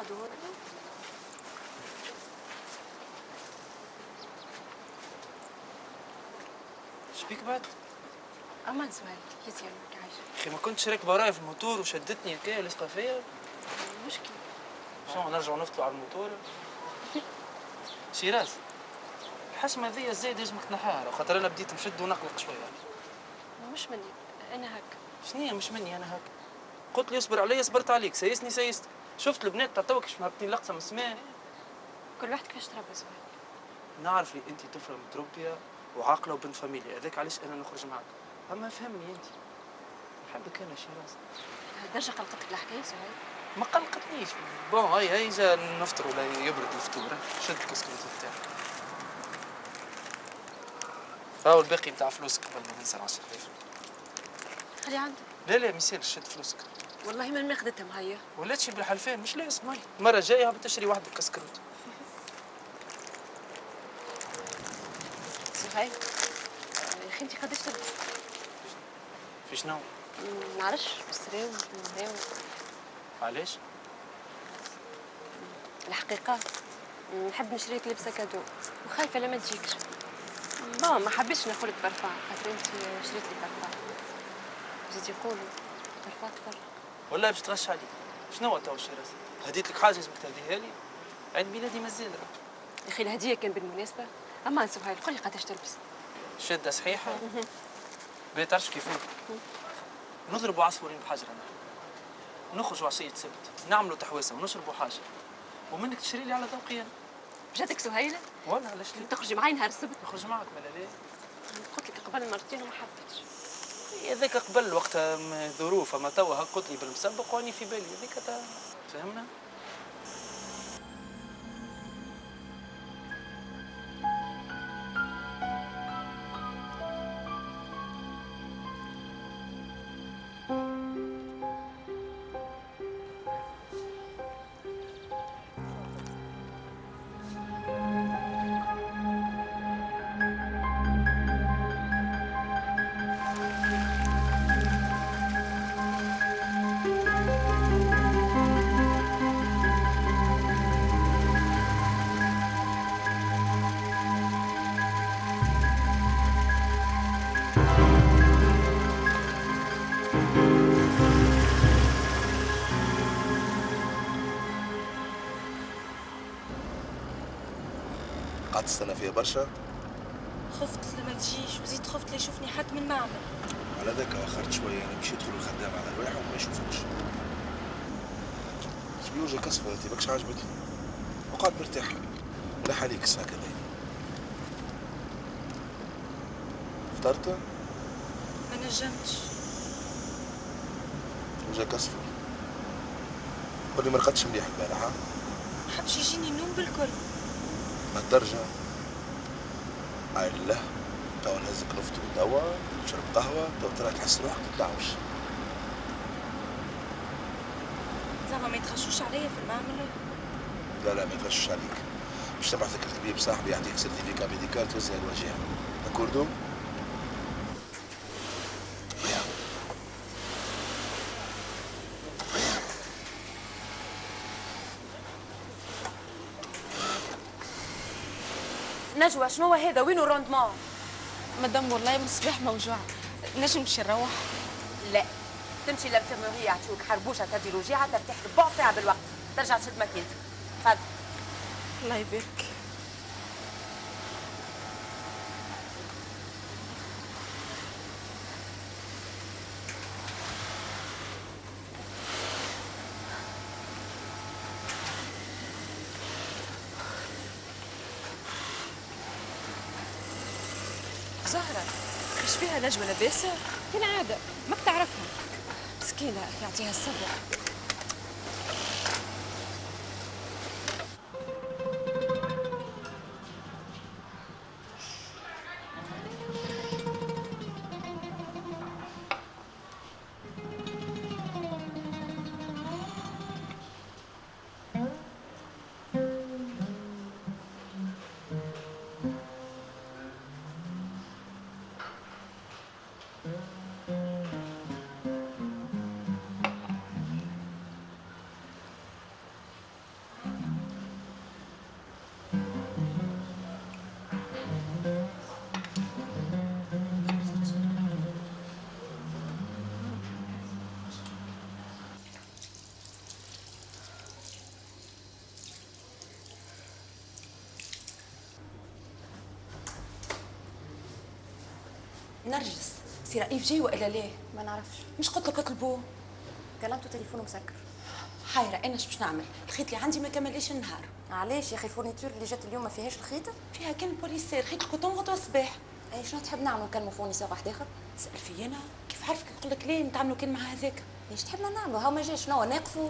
دور. شبيك بعد؟ امان سؤال كيس يمك عايشه. اخي ما كنتش راكبه ورايا في الموتور وشدتني هكايا ولصقه فيا. مشكل. شنو نرجعوا نفطلوا على الموتور؟ شيراز الحشمه هذيا زايد لازمك تنحاها خاطر انا بديت نشد ونقلق شويه. مش مني انا هكا. شنيا مش مني انا هكا؟ قلت لي اصبر عليا صبرت عليك، سيسني سيستك. شفت البنات تاع توا كيفاش مهبطين لقطه من السماء. كل واحد كيفاش تربى سؤال. نعرف لي انت طفله متربيه وعاقله وبنت فاميليا، هذاك علاش انا نخرج معك. اما فهمني انت، نحبك انا شيراز. درجه قلقتك الحكايه سؤال. ما قلقتنيش. بون هاي جا نفطر ولا يبرد الفطور. شد الكسكروت تاعك. هاو الباقي نتاع فلوسك قبل ما ننسى 10,000. خلي عندك. لا ما يصيرش شد فلوسك. والله ما خدتها مهيا. ولا تشي بالحلفان مش لازم. هاي المره الجايه بتشري واحد الكسكروت. سهيل يا اخي انت قداش تلبس؟ في شنو؟ ما نعرفش بسراو نهاو. علاش؟ الحقيقه نحب نشري لك لبسه كادو وخايفه لما تجيكش. بون ما حبيتش ناخذ لك برفان خاطر انت شريت لي برفان. زيد يقولوا برفان تفرح. والله باش تغش عليك. شنو هو توا شيراز؟ هديت لك حاجه لازمك تهديها لي. عيد ميلادي مازال. يا اخي الهديه كان بالمناسبه. اما سهيل قولي قداش تلبس؟ شده صحيحه. ما تعرفش كيف نضربوا عصفورين بحجر. انا نخرجوا عشيه سبت نعملوا تحويسه ونشربوا حاجه ومنك تشري لي على ذوقي انا. بجدك سهيله؟ والله علاش لا؟ تخرجي معي نهار السبت؟ نخرج معك ولا لا؟ قلت لك قبل مرتين وما حبيتش. هذاك قبل وقت ظروف، اما توا هاك قلت لي بالمسبق واني في بالي هذيك فهمنا. قعدت تستنى فيها برشا؟ خفت لما تجيش وزيد خفت لا يشوفني حد من المعمل. على ذاك اخرت شويه، انا باش يدخل الخدام على الواحد وما يشوفكش. شبيه وجهك اصفر انت ماكش عاجبك؟ وقعد مرتاح ملاح عليك الساعه كذا. فطرت؟ ما نجمتش. وجهك اصفر. قولي ما رقدتش مليح البارح ها؟ ما حبش يجيني النوم بالكل. لهالدرجه؟ لا توا نهزك نفطر توا نشرب قهوه توا ترى تحس روحك تدعوش. زعما ما يتخشوش عليا في المعمل؟ لا ما يتغشوش عليك. باش نبعث لك الطبيب صاحبي يعطيك سيرتيفيكا ميديكال توزعها الواجهه. داكوردو؟ نجوى شنو هذا؟ وينو الروندمون؟ مدام والله من الصباح موجوعة. نجم نمشي نروح؟ لا تمشي للانفيرموري يعطيوك حربوشه كارديولوجيه ترتاح ربع ساعه بالوقت ترجع تشد مكانتك. تفضل. الله يبارك. زهرة ايش فيها نجوى لاباسة؟ كالعادة ما بتعرفها. مسكينة يعطيها الصبر. نرجس سي رئيف جاي والا لا؟ ما نعرفش. مش قلت لك اطلبوه؟ كلمته تليفونه مسكر. حايره انا اش باش نعمل؟ الخيط اللي عندي ما كمليش النهار. علاش يا اخي الفورنيتور اللي جات اليوم ما فيهاش الخيط؟ فيها كان بوليسير خيط الكوتون غدوه الصباح. اي شنو تحب نعملوا؟ نكلموا فورنيسور واحد اخر؟ تسال فيا انا كيف عارفك نقول لك ليه نتعاملوا كان مع هذاك؟ ايش تحبنا نعملوا؟ هاو ما جاش شنو ناقفوا؟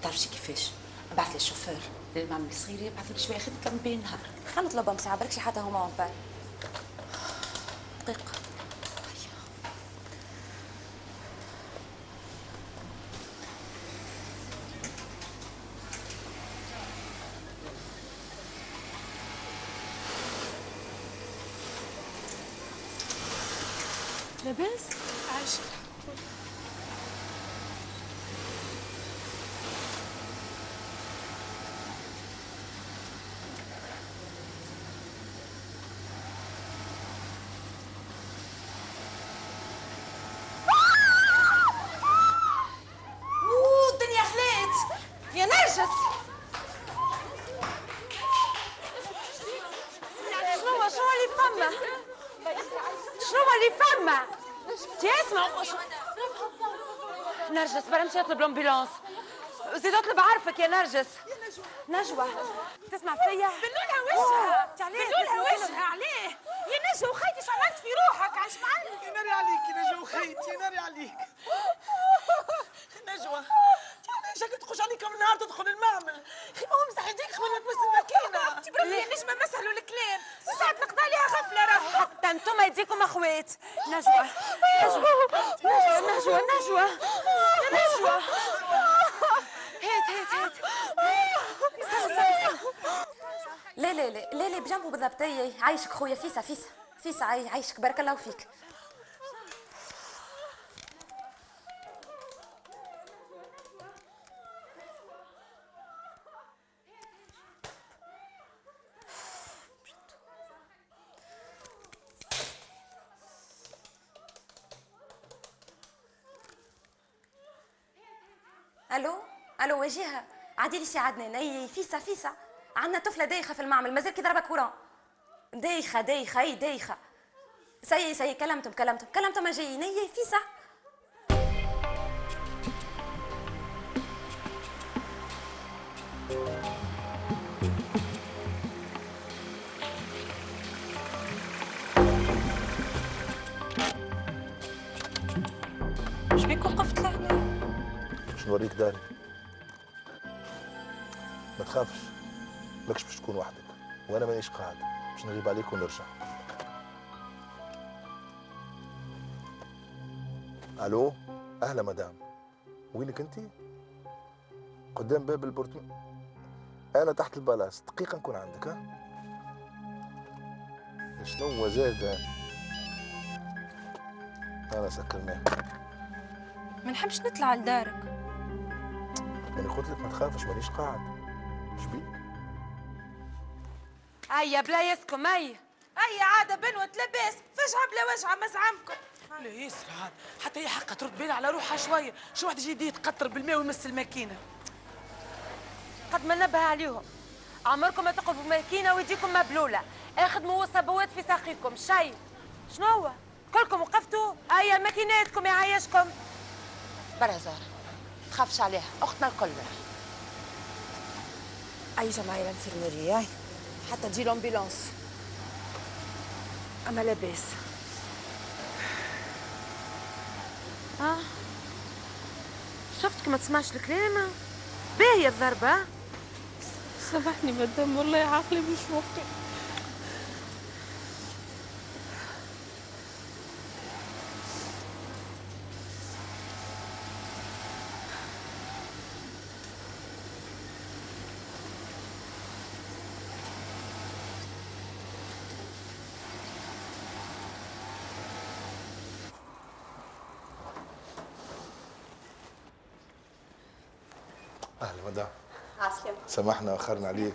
تعرفش كيفاش ابعث لي الشوفير للمعمل الصغير يبعث لي شويه خيط نكمل بين النهار. خلنا نطلبهم ساعه بركش حتى هما اون بال. دقيقه. لاباس؟ عايشة. الدنيا غلات يا نرجس. شنو اللي فما؟ شنو اللي فما؟ اسمع نرجس برا نمشي نطلب الامبولانس. زيد اطلب عارفك يا نرجس. نجوى تسمع فيا؟ بلولها وجهها بلولها وجهها عليه يا نجوى وخيتي شو عملت في روحك عايش معلم؟ يا ناري عليك يا نجوى وخيتي يا ناري عليك نجوى علاش هكا تخش عليك من نهار تدخل المعمل؟ اخي ما هو مسح يديك قبل ما تمس الماكينه. تبرمي يا نجمه مسهلوا الكلام ساعات نقضى عليها غفله راهو. حتى انتم يديكم اخوات. نجوى نجوى هات لا لا لا لا لا بجنبه بالضبط. عايشك خويا فيسا فيسا فيسا عايشك بارك الله فيك. الو وجيهه عادي لي سي عدنان. اي فيسا عندنا طفله دايخه في المعمل مازال كي ضربها كورون. دايخه اي دايخه. سي كلمتهم جايين. اي فيسا اش بيك وقفت لهنا؟ باش نوريك داري. ما تخافش ماكش باش تكون وحدك وانا مانيش قاعد باش نغيب عليك ونرجع. الو اهلا مدام وينك انتي؟ قدام باب البورتمان. انا تحت البلاص دقيقه نكون عندك. ها شنو هو زاد؟ انا سكرناه. ما نحبش نطلع لدارك. انا قلت لك ما تخافش مانيش قاعد. اش بيك؟ هيا بلا يسكم هيا. اي عاده بنوة لباس فجعه بلا وجعه ما زعمكم. لا ياسر عاد حتى هي حقها ترد بالها على روحها شويه. شو واحد يجي يتقطر بالماء ويمس الماكينه؟ قد ما نبه عليهم عمركم ما تقفوا ماكينه ويجيكم مبلوله. اخدموا وصبوات في ساقيكم شيء. شنو هو؟ كلكم وقفتوا؟ هيا ماكيناتكم يعيشكم. برا زهرة تخافش عليها اختنا الكل. اي جماعه الانفيرميري هاي حتى تجي الامبولانس. اما لاباس. شفتك ما تسمعش الكلام. باهيه الضربه. سامحني مدام والله عقلي مش موفق. اهلا مدام. عسلامة. سامحنا اخرنا عليك.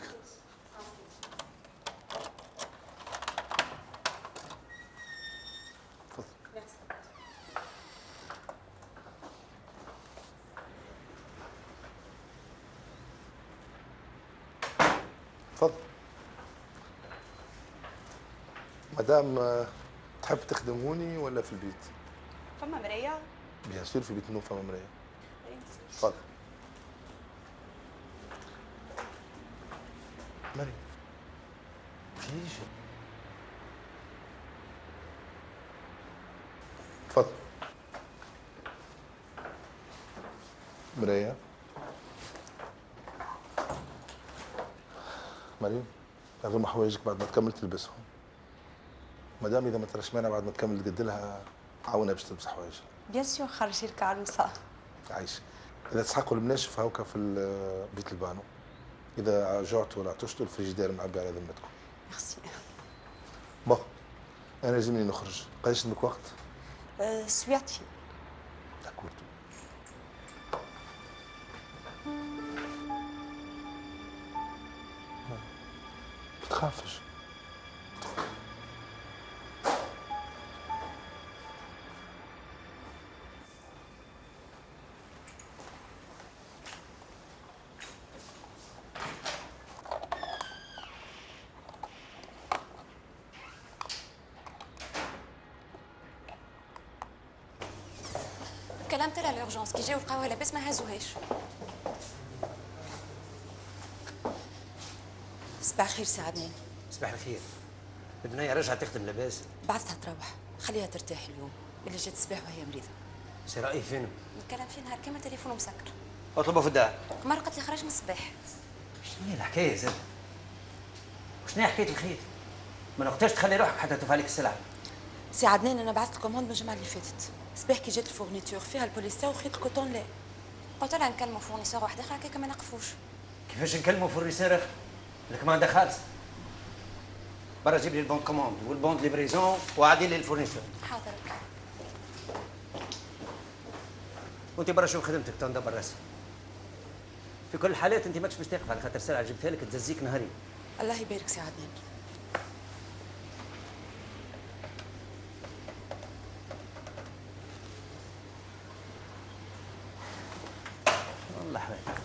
تفضل. مدام تحب تخدم هوني ولا في البيت؟ فما مرايه؟ بيان سور في بيت النوم فما مرايه. تفضل. مريم ليش؟ تفضل. مرايه. مريم اغلم حوايجك بعد ما تكمل تلبسهم. مدام اذا ما تراش مانع بعد ما تكمل تقد لها عاونها باش تلبس حوايجها. بيان سور خرجي لك عروسه. عايش. اذا تسحقوا المناشف هاوكا في بيت البانو. اذا جعتوا ولا عطشتوا الفريجيدير معبي على ذمتكم. ميرسي. بون انا لازمني نخرج. قداش عندك وقت؟ سويعتي. داكور. ما تخافش. كلمت لها الأورجنس كي جاو لقاوها لاباس ما هزوهاش. صباح الخير سي عدنان. صباح الخير. البنية رجعت تخدم لاباس؟ بعثتها تروح، خليها ترتاح اليوم، اللي جات الصباح وهي مريضة. سي رأيي فين؟ نتكلم في نهار كامل تليفونه مسكر. اطلبه في الدار. مرة قالت لي خرج من الصباح. شنو هي الحكاية زاد؟ وشنو هي حكاية الخيط؟ ما نقدرش تخلي روحك حتى توفى عليك السلعة. سي عدنان أنا بعثت الكوموند من الجمعة اللي فاتت، الصباح كي جات الفورنيتور فيها البوليستا وخيط الكوتون لا. قلت لها نكلموا فورنيسور واحد اخر هكاك ما نقفوش. كيفاش نكلموا فورنيسور اخر؟ الكماندا خالصة. برا جيب لي البوند كوموند والبوند ليفريزون وعادي لي الفورنيسور. حاضر. وانت برا شوف خدمتك تندبر راسك. في كل الحالات انت ماكش باش تقف على خاطر سلعة جبتها لك تزيك نهاري. الله يبارك سي عدنان. والله حبيبي.